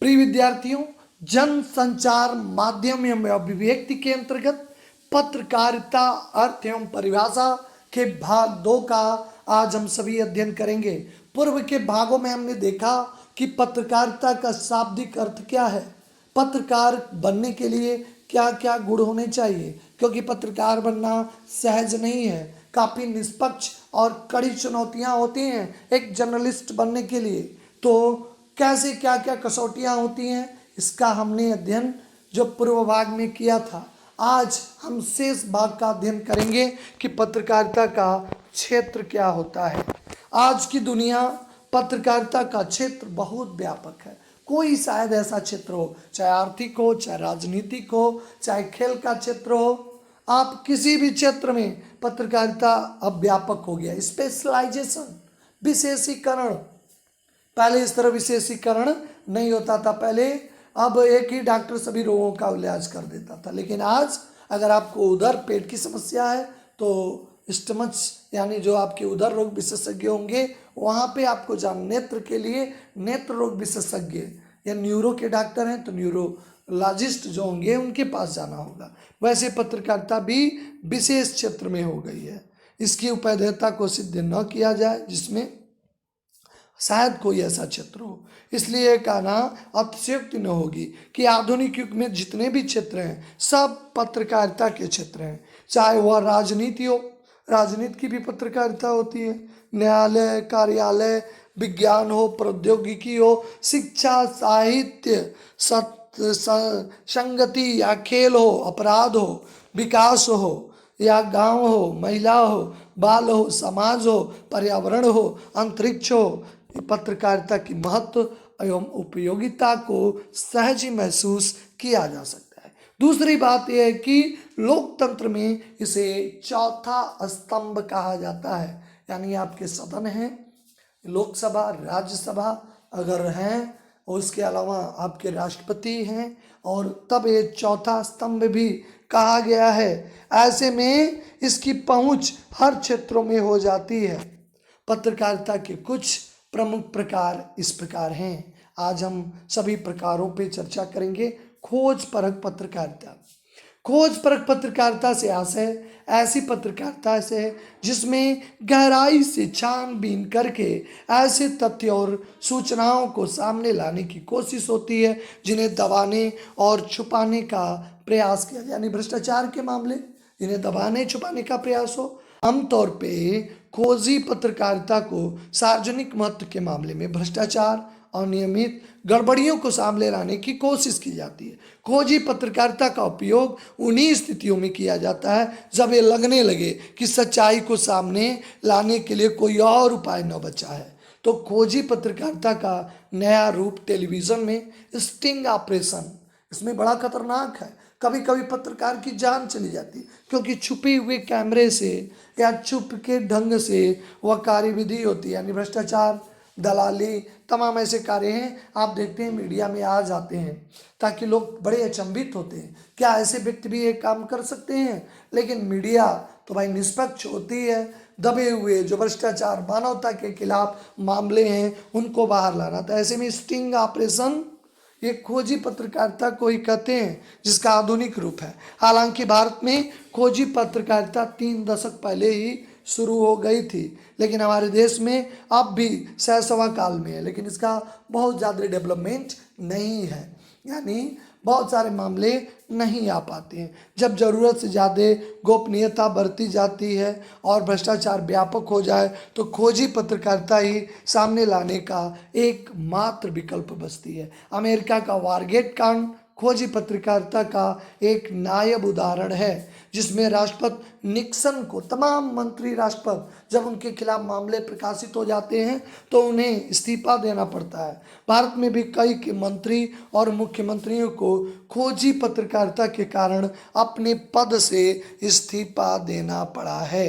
प्रिय विद्यार्थियों, जन संचार माध्यम एवं अभिव्यक्ति के अंतर्गत पत्रकारिता अर्थ एवं परिभाषा के भाग 2 का आज हम सभी अध्ययन करेंगे। पूर्व के भागों में हमने देखा कि पत्रकारिता का शाब्दिक अर्थ क्या है, पत्रकार बनने के लिए क्या क्या गुण होने चाहिए, क्योंकि पत्रकार बनना सहज नहीं है, काफ़ी निष्पक्ष और कड़ी चुनौतियां होती हैं एक जर्नलिस्ट बनने के लिए। तो कैसे क्या क्या कसौटियां होती हैं, इसका हमने अध्ययन जो पूर्व भाग में किया था। आज हम शेष भाग का अध्ययन करेंगे कि पत्रकारिता का क्षेत्र क्या होता है। आज की दुनिया पत्रकारिता का क्षेत्र बहुत व्यापक है। कोई शायद ऐसा क्षेत्र हो, चाहे आर्थिक हो, चाहे राजनीतिक हो, चाहे खेल का क्षेत्र हो, आप किसी भी क्षेत्र में पत्रकारिता अब व्यापक हो गया। स्पेशलाइजेशन, विशेषीकरण, पहले इस तरह विशेषीकरण नहीं होता था। पहले अब एक ही डॉक्टर सभी रोगों का इलाज कर देता था, लेकिन आज अगर आपको उधर पेट की समस्या है तो स्टमच यानी जो आपके उधर रोग विशेषज्ञ होंगे वहाँ पे आपको नेत्र के लिए नेत्र रोग विशेषज्ञ या न्यूरो के डॉक्टर हैं तो न्यूरोलॉजिस्ट जो होंगे उनके पास जाना होगा। वैसे पत्रकारिता भी विशेष क्षेत्र में हो गई है। इसकी उपादेयता को सिद्ध न किया जाए जिसमें शायद कोई ऐसा क्षेत्र हो, इसलिए कहना अतिशयोक्ति न होगी कि आधुनिक युग में जितने भी क्षेत्र हैं सब पत्रकारिता के क्षेत्र हैं। चाहे वह राजनीति हो, राजनीति की भी पत्रकारिता होती है, न्यायालय, कार्यालय, विज्ञान हो, प्रौद्योगिकी हो, शिक्षा, साहित्य, संगति या खेल हो, अपराध हो, विकास हो या गांव हो, महिला हो, बाल हो, समाज हो, पर्यावरण हो, अंतरिक्ष हो, पत्रकारिता की महत्व एवं उपयोगिता को सहज ही महसूस किया जा सकता है। दूसरी बात यह है कि लोकतंत्र में इसे चौथा स्तंभ कहा जाता है। यानी आपके सदन हैं, लोकसभा, राज्यसभा अगर हैं और उसके अलावा आपके राष्ट्रपति हैं, और तब ये चौथा स्तंभ भी कहा गया है। ऐसे में इसकी पहुंच हर क्षेत्रों में हो जाती है। पत्रकारिता के कुछ प्रमुख प्रकार इस प्रकार हैं। आज हम सभी प्रकारों पे चर्चा करेंगे। खोज परख पत्रकारिता। खोज परख पत्रकारिता से आशय ऐसी पत्रकारिता से जिसमें गहराई से छानबीन करके ऐसे तथ्य और सूचनाओं को सामने लाने की कोशिश होती है जिन्हें दबाने और छुपाने का प्रयास किया, यानी भ्रष्टाचार के मामले जिन्हें दबाने छुपाने का प्रयास हो। आमतौर पे खोजी पत्रकारिता को सार्वजनिक महत्व के मामले में भ्रष्टाचार, अनियमित गड़बड़ियों को सामने लाने की कोशिश की जाती है। खोजी पत्रकारिता का उपयोग उन्हीं स्थितियों में किया जाता है जब ये लगने लगे कि सच्चाई को सामने लाने के लिए कोई और उपाय न बचा है। तो खोजी पत्रकारिता का नया रूप टेलीविज़न में स्टिंग ऑपरेशन, इसमें बड़ा खतरनाक है। कभी कभी पत्रकार की जान चली जाती है क्योंकि छुपे हुए कैमरे से या छुप के ढंग से वह कार्यविधि होती है, यानी भ्रष्टाचार, दलाली, तमाम ऐसे कार्य हैं आप देखते हैं मीडिया में आ जाते हैं ताकि लोग बड़े अचंभित होते हैं, क्या ऐसे व्यक्ति भी ये काम कर सकते हैं। लेकिन मीडिया तो भाई निष्पक्ष होती है। दबे हुए जो भ्रष्टाचार, मानवता के खिलाफ मामले हैं उनको बाहर लाना। तो ऐसे में स्टिंग ऑपरेशन ये खोजी पत्रकारिता को ही कहते हैं जिसका आधुनिक रूप है। हालांकि भारत में खोजी पत्रकारिता 3 दशक पहले ही शुरू हो गई थी, लेकिन हमारे देश में अब भी शैशव काल में है, लेकिन इसका बहुत ज़्यादा डेवलपमेंट नहीं है, यानी बहुत सारे मामले नहीं आ पाते हैं। जब ज़रूरत से ज़्यादा गोपनीयता बरती जाती है और भ्रष्टाचार व्यापक हो जाए तो खोजी पत्रकारिता ही सामने लाने का एकमात्र विकल्प बचती है। अमेरिका का वारगेट कांड खोजी पत्रकारिता का एक नायाब उदाहरण है, जिसमें राष्ट्रपति निक्सन को तमाम मंत्री राष्ट्रपति जब उनके खिलाफ मामले प्रकाशित हो जाते हैं तो उन्हें इस्तीफा देना पड़ता है। भारत में भी कई के मंत्री और मुख्यमंत्रियों को खोजी पत्रकारिता के कारण अपने पद से इस्तीफा देना पड़ा है।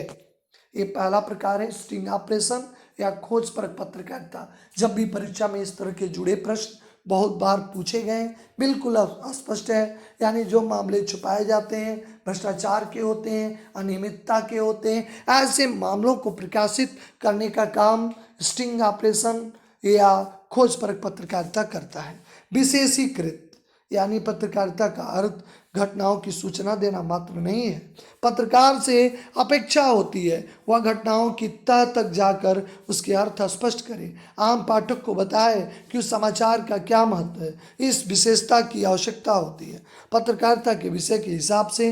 ये पहला प्रकार है स्टिंग ऑपरेशन या खोज परख पत्रकारिता। जब भी परीक्षा में इस तरह के जुड़े प्रश्न बहुत बार पूछे गए, बिल्कुल अस्पष्ट है, यानी जो मामले छुपाए जाते हैं, भ्रष्टाचार के होते हैं, अनियमितता के होते हैं, ऐसे मामलों को प्रकाशित करने का काम स्टिंग ऑपरेशन या खोजपरक पत्रकारिता करता है। विशेषीकृत यानी पत्रकारिता का अर्थ घटनाओं की सूचना देना मात्र नहीं है। पत्रकार से अपेक्षा होती है वह घटनाओं की तह तक जाकर उसके अर्थ स्पष्ट करे, आम पाठक को बताए कि उस समाचार का क्या महत्व है। इस विशेषता की आवश्यकता होती है। पत्रकारिता के विषय के हिसाब से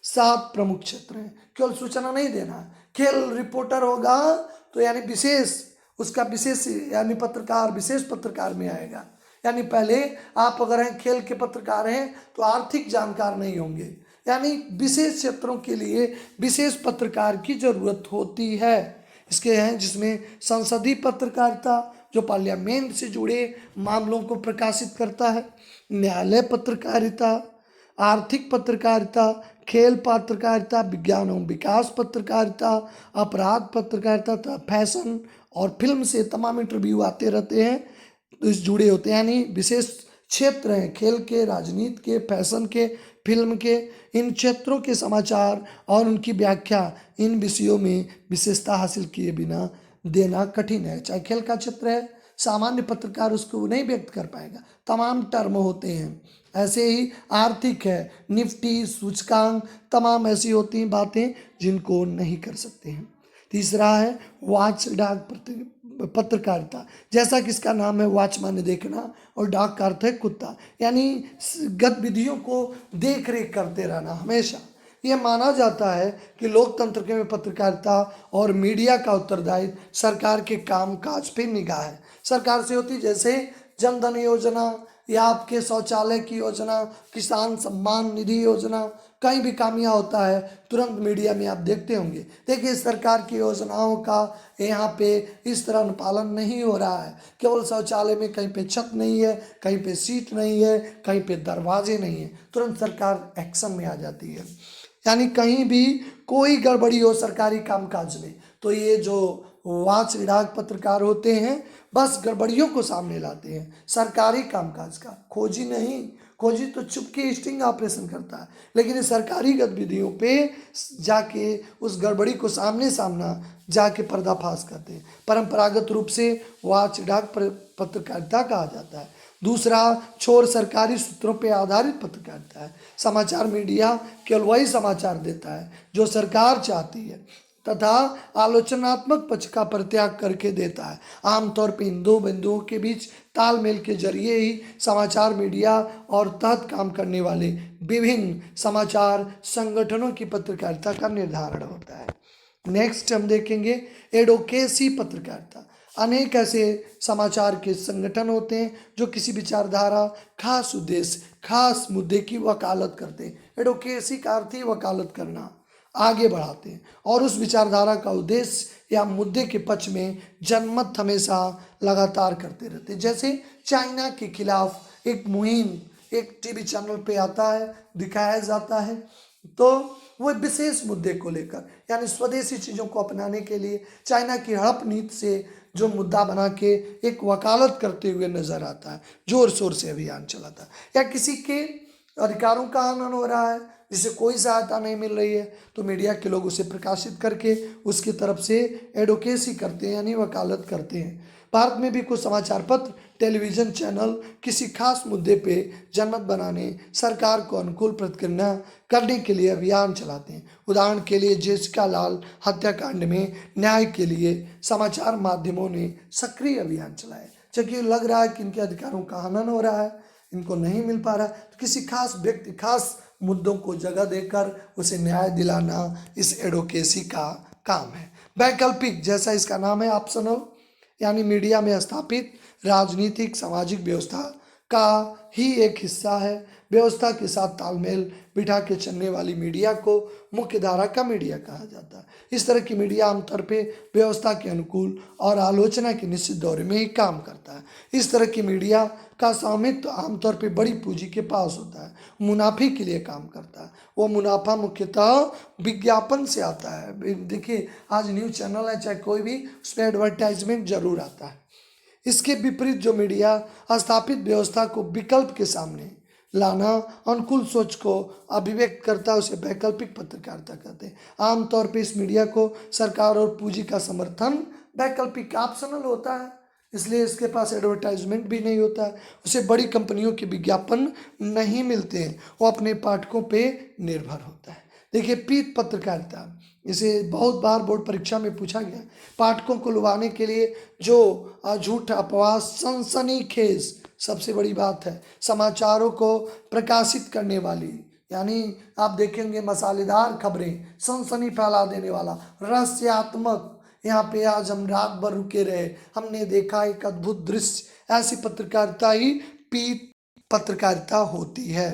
7 प्रमुख क्षेत्र हैं। केवल सूचना नहीं देना है। खेल रिपोर्टर होगा तो यानी विशेष, उसका विशेष यानी पत्रकार विशेष पत्रकार में आएगा। यानी पहले आप अगर हैं खेल के पत्रकार हैं तो आर्थिक जानकार नहीं होंगे, यानी विशेष क्षेत्रों के लिए विशेष पत्रकार की जरूरत होती है। इसके हैं जिसमें संसदीय पत्रकारिता जो पार्लियामेंट से जुड़े मामलों को प्रकाशित करता है, न्यायालय पत्रकारिता, आर्थिक पत्रकारिता, खेल पत्रकारिता, विज्ञान एवं विकास पत्रकारिता, अपराध पत्रकारिता, फैशन और फिल्म से तमाम इंटरव्यू आते रहते हैं तो इस जुड़े होते हैं। यानी विशेष क्षेत्र हैं खेल के, राजनीति के, फैशन के, फिल्म के। इन क्षेत्रों के समाचार और उनकी व्याख्या इन विषयों में विशेषता हासिल किए बिना देना कठिन है। चाहे खेल का क्षेत्र है, सामान्य पत्रकार उसको नहीं व्यक्त कर पाएगा, तमाम टर्म होते हैं। ऐसे ही आर्थिक है, निफ्टी, सूचकांक, तमाम ऐसी होती हैं बातें जिनको नहीं कर सकते हैं। तीसरा है वॉच डाक पत्रकारिता। जैसा कि इसका नाम है, वॉच माने देखना और डाक का अर्थ है कुत्ता, यानी गतिविधियों को देख रेख करते रहना हमेशा। यह माना जाता है कि लोकतंत्र के में पत्रकारिता और मीडिया का उत्तरदायित्व सरकार के काम काज पर निगाह है। सरकार से होती जैसे जनधन योजना या आपके शौचालय की योजना, किसान सम्मान निधि योजना, कहीं भी कामयाब होता है तुरंत मीडिया में आप देखते होंगे। देखिए सरकार की योजनाओं का यहाँ पे इस तरह अनुपालन नहीं हो रहा है। केवल शौचालय में कहीं पे छत नहीं है, कहीं पे सीट नहीं है, कहीं पे दरवाजे नहीं है, तुरंत सरकार एक्शन में आ जाती है। यानी कहीं भी कोई गड़बड़ी हो सरकारी कामकाज में तो ये जो वॉच डाक पत्रकार होते हैं बस गड़बड़ियों को सामने लाते हैं, सरकारी कामकाज का। खोजी नहीं, खोजी तो चुपके स्टिंग ऑपरेशन करता है, लेकिन ये सरकारी गतिविधियों पे जाके उस गड़बड़ी को सामना जाके पर्दाफाश करते हैं। परंपरागत रूप से वॉच डाक पत्रकारिता कहा जाता है। दूसरा छोर सरकारी सूत्रों पर आधारित पत्रकारिता है। समाचार मीडिया केवल वही समाचार देता है जो सरकार चाहती है तथा आलोचनात्मक पक्ष का परित्याग करके देता है। आमतौर पर इन दो बिंदुओं के बीच तालमेल के जरिए ही समाचार मीडिया और तहत काम करने वाले विभिन्न समाचार संगठनों की पत्रकारिता का निर्धारण होता है। नेक्स्ट हम देखेंगे एडवोकेसी पत्रकारिता। अनेक ऐसे समाचार के संगठन होते हैं जो किसी विचारधारा, खास उद्देश्य, खास मुद्दे की वकालत करते हैं। एडवोकेसी का अर्थ ही वकालत करना, आगे बढ़ाते हैं और उस विचारधारा का उद्देश्य या मुद्दे के पक्ष में जनमत हमेशा लगातार करते रहते हैं। जैसे चाइना के खिलाफ एक मुहिम एक टीवी चैनल पे आता है, दिखाया जाता है, तो वो विशेष मुद्दे को लेकर यानी स्वदेशी चीज़ों को अपनाने के लिए चाइना की हड़प नीति से जो मुद्दा बना के एक वकालत करते हुए नजर आता है, जोर शोर से अभियान चलाता है। या किसी के अधिकारों का हनन हो रहा है जिसे कोई सहायता नहीं मिल रही है तो मीडिया के लोग उसे प्रकाशित करके उसकी तरफ से एडवोकेसी करते हैं यानी वकालत करते हैं। भारत में भी कुछ समाचार पत्र, टेलीविज़न चैनल किसी खास मुद्दे पे जनमत बनाने, सरकार को अनुकूल प्रतिक्रिया करने के लिए अभियान चलाते हैं। उदाहरण के लिए जेसिका लाल हत्याकांड में न्याय के लिए समाचार माध्यमों ने सक्रिय अभियान चलाया। जबकि लग रहा है कि इनके अधिकारों का हनन हो रहा है, इनको नहीं मिल पा रहा है, तो किसी खास व्यक्ति, खास मुद्दों को जगह देकर उसे न्याय दिलाना इस एडवोकेसी का काम है। वैकल्पिक, जैसा इसका नाम है, ऑप्शनल, यानी मीडिया में स्थापित राजनीतिक सामाजिक व्यवस्था का ही एक हिस्सा है। व्यवस्था के साथ तालमेल बिठा के चलने वाली मीडिया को मुख्य धारा का मीडिया कहा जाता है। इस तरह की मीडिया आमतौर पे व्यवस्था के अनुकूल और आलोचना के निश्चित दौरे में ही काम करता है। इस तरह की मीडिया का स्वामित्व आमतौर पे बड़ी पूंजी के पास होता है, मुनाफे के लिए काम करता है। वो मुनाफा मुख्यतः विज्ञापन से आता है। देखिए आज न्यूज़ चैनल है चाहे कोई भी, उसमें एडवर्टाइजमेंट जरूर आता है। इसके विपरीत जो मीडिया स्थापित व्यवस्था को विकल्प के सामने लाना, अनुकूल सोच को अभिव्यक्त करता है, उसे वैकल्पिक पत्रकारिता कहते हैं। आमतौर पर इस मीडिया को सरकार और पूंजी का समर्थन वैकल्पिक ऑप्शनल होता है, इसलिए इसके पास एडवर्टाइजमेंट भी नहीं होता है, उसे बड़ी कंपनियों के विज्ञापन नहीं मिलते हैं, वो अपने पाठकों पे निर्भर होता है। देखिए पीत पत्रकारिता, इसे बहुत बार बोर्ड परीक्षा में पूछा गया। पाठकों को लुभाने के लिए जो झूठ अफवाह सनसनीखेज, सबसे बड़ी बात है, समाचारों को प्रकाशित करने वाली, यानी आप देखेंगे मसालेदार खबरें, सनसनी फैला देने वाला, रहस्यात्मक, यहाँ पे आज हम रात भर रुके रहे, हमने देखा एक अद्भुत दृश्य, ऐसी पत्रकारिता ही पीत पत्रकारिता होती है।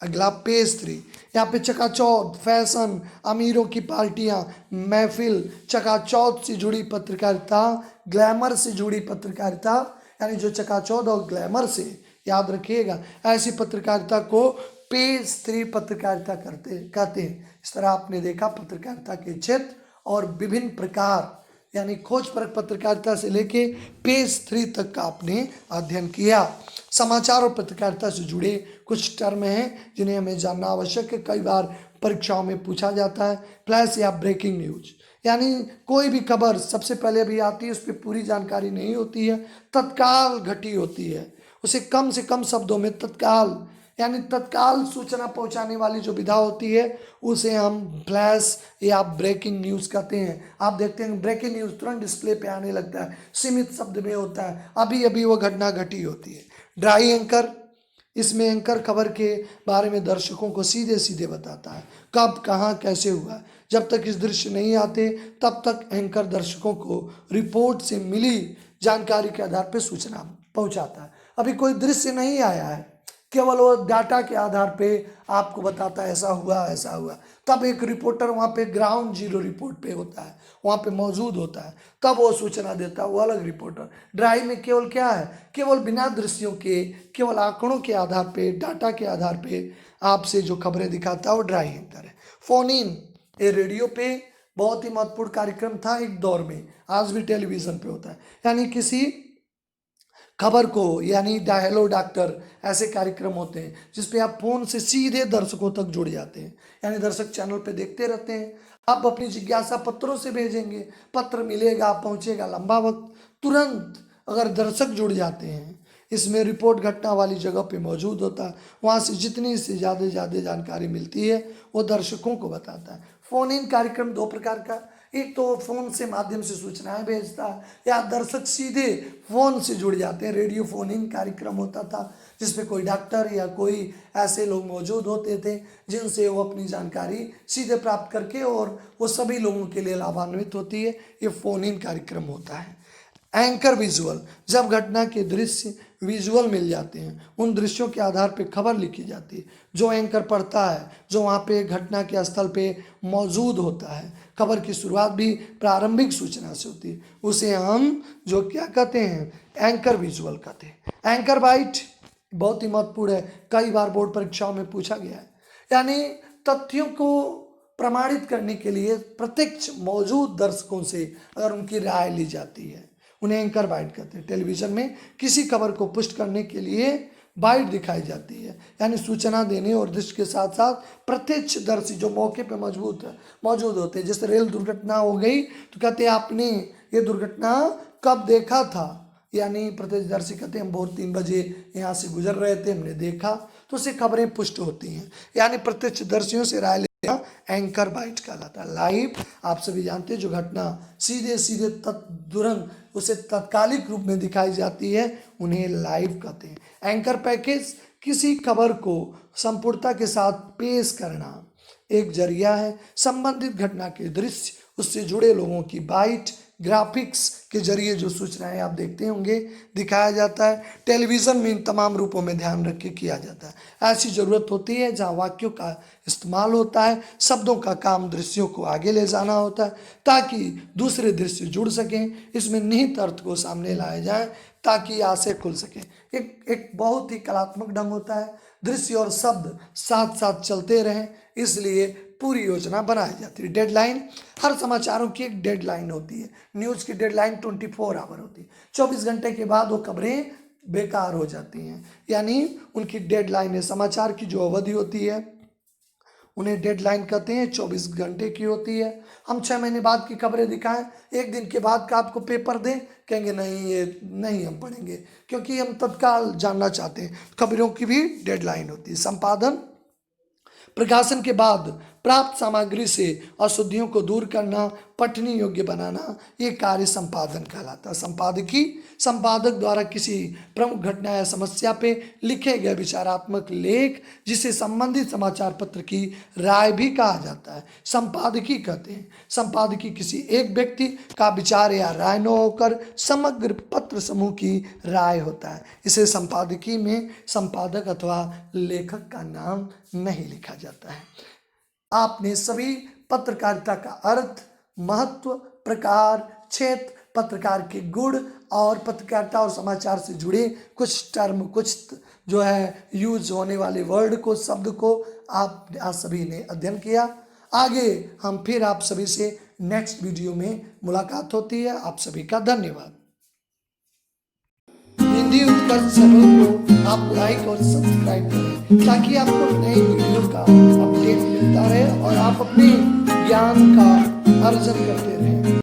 अगला पेज 3, यहाँ पे चकाचौंध, फैशन, अमीरों की पार्टियां, महफिल, चकाचौंध से जुड़ी पत्रकारिता, ग्लैमर से जुड़ी पत्रकारिता, यानी जो चकाचौंध और ग्लैमर से, याद रखिएगा, ऐसी पत्रकारिता को पेज 3 पत्रकारिता कहते हैं। इस तरह आपने देखा पत्रकारिता के क्षेत्र और विभिन्न प्रकार, यानी खोजपरक पत्रकारिता से लेके पेज 3 तक का आपने अध्ययन किया। समाचार और पत्रकारिता से जुड़े कुछ टर्म हैं जिन्हें हमें जानना आवश्यक है, कई बार परीक्षाओं में पूछा जाता है। फ्लैश या ब्रेकिंग न्यूज, यानी कोई भी खबर सबसे पहले भी आती है, उस पर पूरी जानकारी नहीं होती है, तत्काल घटी होती है, उसे कम से कम शब्दों में तत्काल, यानी तत्काल सूचना पहुंचाने वाली जो विधा होती है उसे हम फ्लैश या ब्रेकिंग न्यूज़ कहते हैं। आप देखते हैं ब्रेकिंग न्यूज़ तुरंत डिस्प्ले पे आने लगता है, सीमित शब्द में होता है, अभी अभी वो घटना घटी होती है। ड्राई एंकर, इसमें एंकर खबर के बारे में दर्शकों को सीधे सीधे बताता है, कब कहाँ कैसे हुआ। जब तक इस दृश्य नहीं आते तब तक एंकर दर्शकों को रिपोर्ट से मिली जानकारी के आधार पर सूचना पहुंचाता है। अभी कोई दृश्य नहीं आया है, केवल वो डाटा के आधार पे आपको बताता है ऐसा हुआ, तब एक रिपोर्टर वहाँ पे ग्राउंड जीरो रिपोर्ट पे होता है, वहाँ पे मौजूद होता है, तब वो सूचना देता है, वो अलग रिपोर्टर। ड्राई में केवल क्या है, केवल बिना दृश्यों के, केवल आंकड़ों के आधार पे, डाटा के आधार पे आपसे जो खबरें दिखाता है वो ड्राई एंकर है। फोन इन, ये रेडियो पे बहुत ही महत्वपूर्ण कार्यक्रम था एक दौर में, आज भी टेलीविजन पे होता है, यानी किसी खबर को, यानी हेलो डॉक्टर, ऐसे कार्यक्रम होते हैं जिसपे आप फोन से सीधे दर्शकों तक जुड़ जाते हैं, यानी दर्शक चैनल पे देखते रहते हैं। आप अपनी जिज्ञासा पत्रों से भेजेंगे, पत्र मिलेगा, पहुंचेगा, लंबा वक्त, तुरंत अगर दर्शक जुड़ जाते हैं, इसमें रिपोर्ट घटना वाली जगह पे मौजूद होता है, वहाँ से जितनी से ज़्यादा जानकारी मिलती है वो दर्शकों को बताता है। फोन इन कार्यक्रम दो प्रकार का, एक तो फोन से माध्यम से सूचनाएं भेजता है, या दर्शक सीधे फोन से जुड़ जाते हैं। रेडियो फोन इन कार्यक्रम होता था जिसपे कोई डॉक्टर या कोई ऐसे लोग मौजूद होते थे जिनसे वो अपनी जानकारी सीधे प्राप्त करके, और वो सभी लोगों के लिए लाभान्वित होती है, ये फोन इन कार्यक्रम होता है। एंकर विजुअल, जब घटना के दृश्य विजुअल मिल जाते हैं, उन दृश्यों के आधार पर खबर लिखी जाती है। जो एंकर पढ़ता है, जो वहाँ पे घटना के स्थल पे मौजूद होता है, खबर की शुरुआत भी प्रारंभिक सूचना से होती है, उसे हम जो क्या कहते हैं, एंकर विजुअल कहते हैं। एंकर बाइट बहुत ही महत्वपूर्ण है, कई बार बोर्ड परीक्षाओं में पूछा गया है, यानी तथ्यों को प्रमाणित करने के लिए प्रत्यक्ष मौजूद दर्शकों से अगर उनकी राय ली जाती है, उन्हें एंकर बाइट कहते हैं। टेलीविजन में किसी खबर को पुष्ट करने के लिए बाइट दिखाई जाती है, यानी सूचना देने और दृश्य के साथ साथ प्रत्यक्षदर्शी जो मौके पर मौजूद होते हैं। जैसे रेल दुर्घटना हो गई तो कहते हैं आपने ये दुर्घटना कब देखा था, यानी प्रत्यक्षदर्शी कहते हैं हम भोर 3 बजे यहाँ से गुजर रहे थे, हमने देखा, तो उससे खबरें पुष्ट होती हैं, यानी प्रत्यक्षदर्शियों से राय एंकर बाइट कहलाता है। लाइव, आप सभी जानते हैं जो घटना सीधे तुरंत उसे तत्कालिक रूप में दिखाई जाती है, उन्हें लाइव कहते हैं। एंकर पैकेज, किसी खबर को संपूर्णता के साथ पेश करना एक जरिया है। संबंधित घटना के दृश्य, उससे जुड़े लोगों की बाइट, ग्राफिक्स के जरिए जो सूचनाएं आप देखते होंगे दिखाया जाता है। टेलीविज़न में इन तमाम रूपों में ध्यान रख के किया जाता है। ऐसी ज़रूरत होती है जहां वाक्यों का इस्तेमाल होता है, शब्दों का काम दृश्यों को आगे ले जाना होता है ताकि दूसरे दृश्य जुड़ सकें, इसमें निहित अर्थ को सामने लाया जाए ताकि आशय खुल सके। एक बहुत ही कलात्मक ढंग होता है, दृश्य और शब्द साथ साथ चलते रहें, इसलिए पूरी योजना बनाई जाती है। डेडलाइन, हर समाचारों की एक डेडलाइन होती है। न्यूज़ की डेडलाइन 24 आवर होती है, 24 घंटे के बाद वो खबरें बेकार हो जाती हैं, यानी उनकी डेडलाइन है। समाचार की जो अवधि होती है उन्हें डेडलाइन कहते हैं, 24 घंटे की होती है। हम 6 महीने बाद की खबरें दिखाएं, एक दिन के बाद का आपको पेपर दें, कहेंगे नहीं ये नहीं हम पढ़ेंगे, क्योंकि हम तत्काल जानना चाहते हैं। खबरों की भी डेडलाइन होती है। संपादन, प्रकाशन के बाद प्राप्त सामग्री से अशुद्धियों को दूर करना, पठनीय योग्य बनाना, ये कार्य संपादन कहलाता है। संपादकी, संपादक द्वारा किसी प्रमुख घटना या समस्या पे लिखे गए विचारात्मक लेख, जिसे संबंधित समाचार पत्र की राय भी कहा जाता है, संपादकी कहते हैं। संपादकी किसी एक व्यक्ति का विचार या राय न होकर समग्र पत्र समूह की राय होता है। इसे संपादकी में संपादक अथवा लेखक का नाम नहीं लिखा जाता है। आपने सभी पत्रकारिता का अर्थ, महत्व, प्रकार, क्षेत्र, पत्रकार के गुण और पत्रकारिता और समाचार से जुड़े कुछ टर्म, कुछ जो है यूज होने वाले वर्ड को, शब्द को आप सभी ने अध्ययन किया। आगे हम फिर आप सभी से नेक्स्ट वीडियो में मुलाकात होती है। आप सभी का धन्यवाद। हिंदी उत्कर्ष चैनल को आप लाइक और सब्सक्राइब करें, ताकि आपको नई वीडियो का अपडेट मिलता रहे और आप अपने ज्ञान का अर्जन करते रहें।